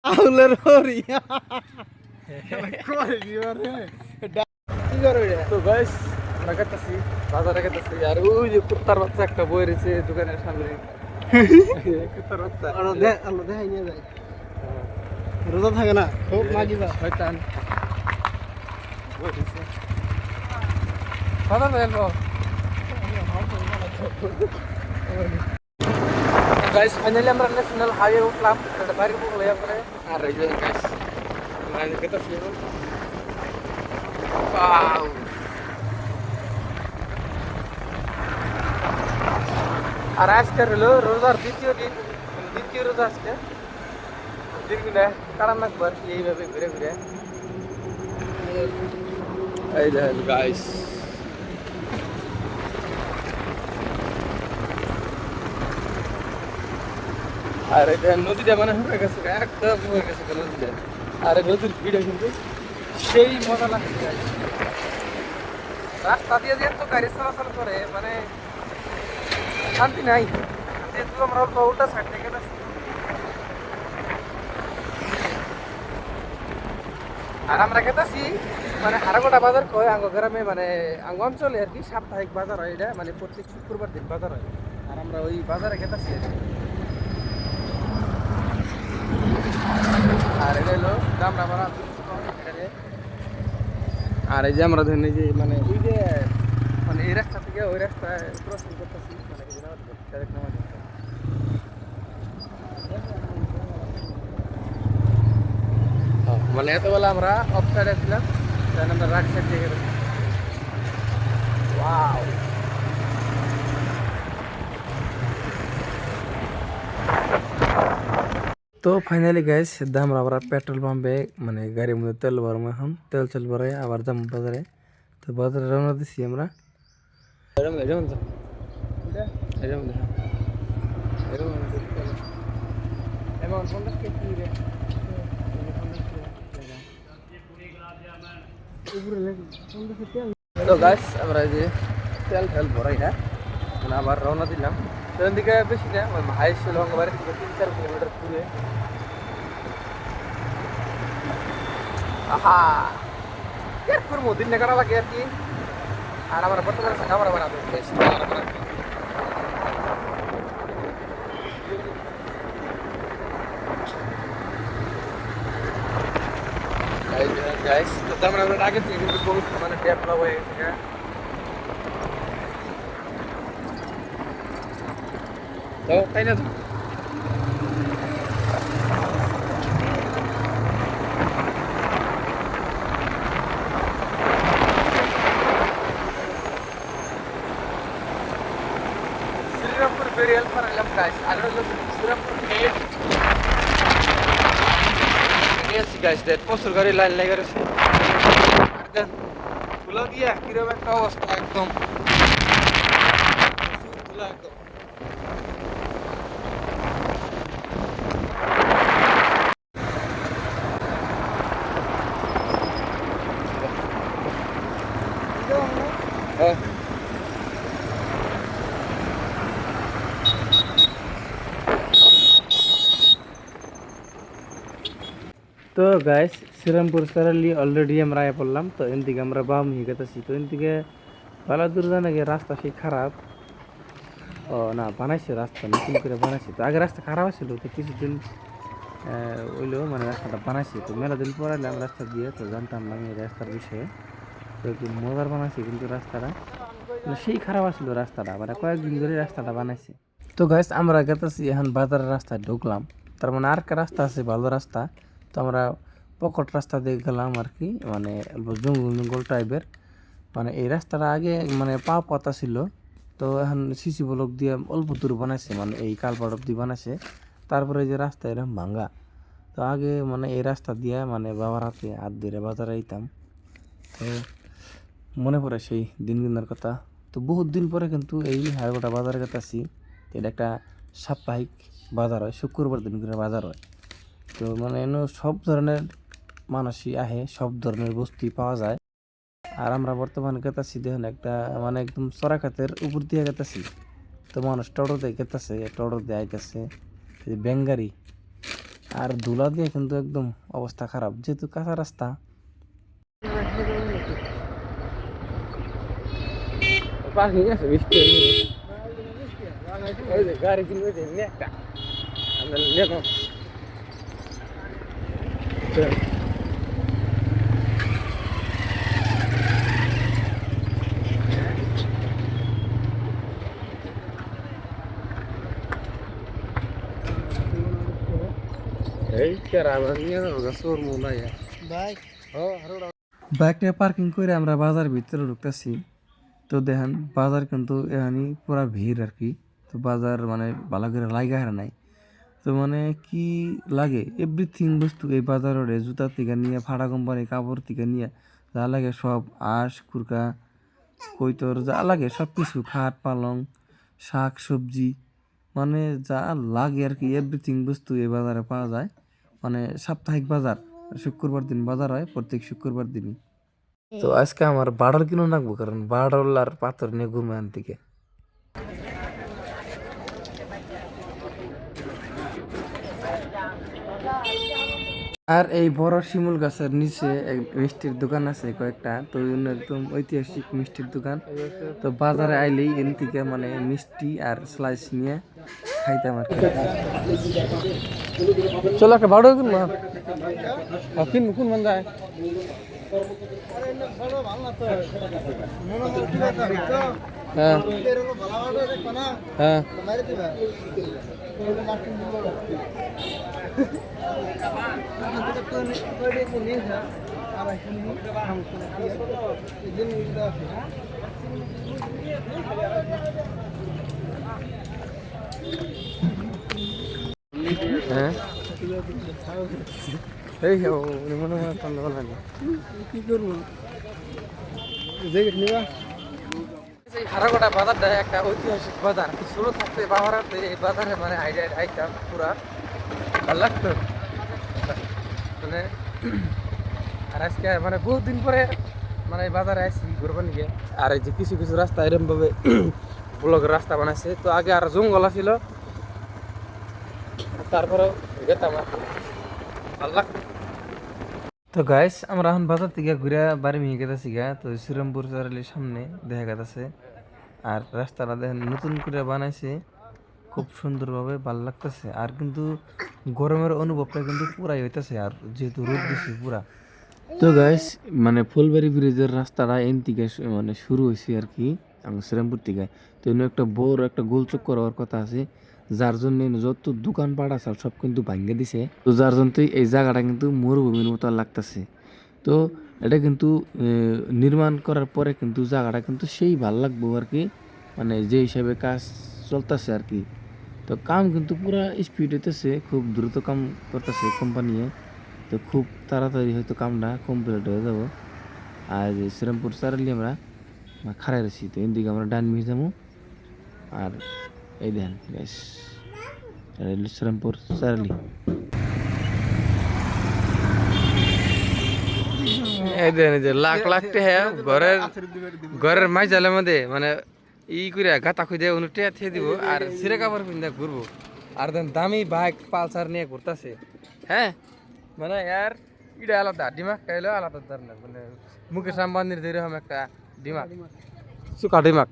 আউলের হরি করে দিবারে কি করবে তো গাইস আমরা গেতেছি বাজারে গেতেছি আর ওই যে কুত্তার বাচ্চা একটা বই রয়েছে দোকানের সামনে কুত্তার বাচ্চা আলো দেখাই নিয়ে যায় রোজা থাকে না খুব মাগিবা শয়তান বই রয়েছে কথা বলবো গাইস ফাইনালি আমরা ন্যাশনাল হাইওয়ে উঠলাম এটা বাইরে পড়লো আমরা আর এই যে গাইস আমরা গেতেছি ওয়াও আর আজকে হলো রোজার দ্বিতীয় দিন দ্বিতীয় রোজা আজকে দিনগুলো কাটান রাখবো আর কি এইভাবে ঘুরে ঘুরে এই দেখেন গাইস আর এটা নদীটা মানে হয়ে গেছে একদম হয়ে গেছে নদীটা আর নদীর ভিড়ে কিন্তু সেই মজা লাগছে রাস্তা দিয়ে যে তো গাড়ি চলাচল করে মানে শান্তি নাই যেহেতু আমরা অল্প উল্টা সাইড থেকে আর আমরা গেতেছি মানে হারাগোটা বাজার কয় আঙ্গ গ্রামে মানে আঙ্গ অঞ্চলে আর কি সাপ্তাহিক বাজার হয় এটা মানে প্রত্যেক শুক্রবার দিন বাজার হয় আর আমরা ওই বাজারে গেতেছি আর এটা হলো দামরা ভাড়া আর এই যে আমরা ধরেন এই যে মানে ওই যে মানে এই রাস্তা থেকে ওই রাস্তায় ক্রসিং করতেছি মানে এতবেলা আমরা অফ সাইডে ছিলাম তাই আমরা রাইট সাইড থেকে গেছি ওয়াও তো ফাইনালি গাইস আমরা আবার পেট্রোল পাম্পে মানে গাড়ির মধ্যে তেল ভরবো এখন তেল ভরে আবার যাবো বাজারে তো বাজারে রওনা দিচ্ছি আমরা তো গাইস আমরা যে তেল ভরাই না মানে আবার রওনা দিলাম সেখান থেকে বেশি না হাই ছিল বাড়ি থেকে 3-4 কিলোমিটার দূরে আহা এর করবো দিন কাটা লাগে আর কি আর আমার বর্তমানে খাবার বানাবো গাইস তো আমরা আগে থেকে কিন্তু বহুত মানে ডেভেলপ হয়ে গেছে তো তাই না শ্রীরামপুর বেরিয়াল পারাইলাম গাইস আর হলো শ্রীরামপুর গেট এসি গাইস দেখ প্রচুর গাড়ি লাইন লেগে রয়েছে আর দেন ফুলা দিয়া কিরকম একটা অবস্থা একদম ফুলা একদম তো গাইস শ্রীরামপুর সারালি অলরেডি আমরা আয় পড়লাম তো এদিকে আমরা বাম হয়ে গেতেছি তো এদিকে ভালো দূর জানা গিয়ে রাস্তা সেই খারাপ ও না বানাইছে রাস্তা নতুন করে বানাইছে তো আগে রাস্তা খারাপ ছিল তো কিছুদিন ওইলো মানে রাস্তাটা বানাইছে তো মেলা দিন পর এলাম রাস্তা দিয়ে তো জানতাম না এই রাস্তার বিষয়ে তো একটু মজার বানাইছে কিন্তু রাস্তাটা সেই খারাপ ছিল রাস্তাটা মানে কয়েকদিন ধরে রাস্তাটা বানাইছে তো গাইস আমরা গেতেছি এখন বাজারের রাস্তায় ঢুকলাম তার মানে আর একটা রাস্তা আছে ভালো রাস্তা তো আমরা পকট রাস্তা দিয়ে গেলাম আর কি মানে অল্প জঙ্গল জঙ্গল টাইপের মানে এই রাস্তাটা আগে মানে পাতা ছিল তো এখন সিসি ব্লক দিয়ে অল্প দূর বানাইছে মানে এই কালপাট অব্দি বানাইছে তারপরে যে রাস্তা এরকম ভাঙ্গা তো আগে মানে এই রাস্তা দিয়ে মানে বাবার হাত ধরে বাজারে আইতাম তো মনে পড়ে সেই দিনগুলোর কথা তো বহুত দিন পরে কিন্তু এই হাড়গোটা বাজারে গেতেছি এটা একটা সাপ্তাহিক বাজার হয় শুক্রবার দিন করে বাজার হয় তো মানে এনে সব ধরনের মানুষই আহে সব ধরনের বস্তুই পাওয়া যায় আর আমরা বর্তমানে গেতেছি দেখুন একটা মানে একদম চড়াখাতের উপর দিয়ে গেতেছি তো মানুষ টোটো দিয়ে গেতেছে টোটো দিয়ে আইতেছে বেঙ্গারি আর ধুলা দিয়ে কিন্তু একদম অবস্থা খারাপ, যেহেতু কাঁচা রাস্তা। পার্কিং আছে বৃষ্টি গাড়ি কিনবে একটা এই কেরামান নিয়ে গাছর মোলা বাইক বাইকটা পার্কিং করে আমরা বাজার ভিতরে ঢুকতেছি। তো দেখেন বাজার কিন্তু এখানে পুরা ভিড় আর কি। তো বাজার মানে ভালো করে লাগা হারা নাই। তো মানে কি লাগে এভরিথিং বস্তু এই বাজারে, জুতা থেকে নিয়ে ফাটা কোম্পানি কাপড় থেকে নিয়ে যা লাগে সব, আঁশ কুরকা কৈতর যা লাগে সব কিছু, খাট পালং শাক সবজি মানে যা লাগে আর কি, এভরিথিং বস্তু এই বাজারে পাওয়া যায়। মানে সাপ্তাহিক বাজার, শুক্রবার দিন বাজার হয় প্রত্যেক শুক্রবার দিনই। তো আজকে আমার বাড়ার কিনো রাখবো, কারণ বাড়ল আর পাথর নিয়ে ঘুরবে আন থেকে। আর এই বড় শিমুল গাছের নিচে এক মিষ্টির দোকান আছে কয়েকটা। তো একদম ঐতিহাসিক মিষ্টির দোকান। তো বাজারে আইলেই এন থেকে মানে মিষ্টি আর স্লাইস নিয়ে খাইতাম আর কি। চলো একটা বাড়ো কিন মা কিন কোন মান যায়। হ্যাঁ হ্যাঁ হ্যাঁ এই মনে হয় কি করবো জ্যাকেট নিবা? হারাগোটা বাজারটা একটা ঐতিহাসিক বাজার, শুরু থাকতে বাহারাতে এই বাজারে মানে আইতাম পুরা ভালো লাগতো মানে। আর আজকে মানে বহুত দিন পরে মানে এই বাজারে আসছি ঘুরবার নিয়ে। আর এই যে কিছু কিছু রাস্তা এরকম ভাবে ব্লকের রাস্তা বানাইছে। তো আগে আর জঙ্গল ছিল, তারপরেও গেতাম আর ভালো লাগতো। তো গাইস আমরা এখন বাজার থেকে ঘুরে বাড়ি মিহি গেতেছি গা। তো শ্রীরামপুর চারালির সামনে দেখা গেছে। আর রাস্তাটা দেখেন নতুন করে বানাইছে খুব সুন্দরভাবে, ভালো লাগতেছে। আর কিন্তু গরমের অনুভবটা কিন্তু পুরাই হইতেছে, আর যেহেতু রোদ দিচ্ছে পুরা। তো গাইস মানে ফুলবাড়ি ব্রিজের রাস্তাটা এন থেকে মানে শুরু হয়েছে আর কি শ্রীরামপুর থেকে। তো এনে একটা বড় একটা গোল চক্কর হওয়ার কথা আছে, যার জন্য যত দোকানপাট আছে সব কিন্তু ভাঙ্গে দিছে। তো যার জন্য এই জায়গাটা কিন্তু মরুভূমির মতো লাগতেছে। তো এটা কিন্তু নির্মাণ করার পরে কিন্তু জায়গাটা কিন্তু সেই ভাল লাগবো আর কি, মানে যে হিসাবে কাজ চলতেছে আর কি। তো কাম কিন্তু পুরা স্পিড হইতেছে, খুব দ্রুত কাম করতেছে কোম্পানি। তো খুব তাড়াতাড়ি হয়তো কামটা কমপ্লিট হয়ে যাব। আর শ্রীরামপুর চারালি আমরা খাড়াই রয়েছি। তো এদিকে আমরা ডান মিহি যাবো। আর এই দেখেন গ্যাস শ্রীরামপুর চারালি। এই দেখেন যে লাখ লাখ টাকা ঘরের মাইজালের মধ্যে মানে ই করে গাতা খুঁজে উনি ঠেয়ে দিব আর সিরে কাপড় পিন্ধে ঘুরবো। আর দেন দামি বাইক পালসার নিয়ে ঘুরতেছে। হ্যাঁ মানে ইয়ার এটা আলাদা ডিমাক খাইলেও আলাদা ধরনের, মানে মুকেশ আম্বানির যেরকম একটা ডিমাক, সুকা ডিমাক।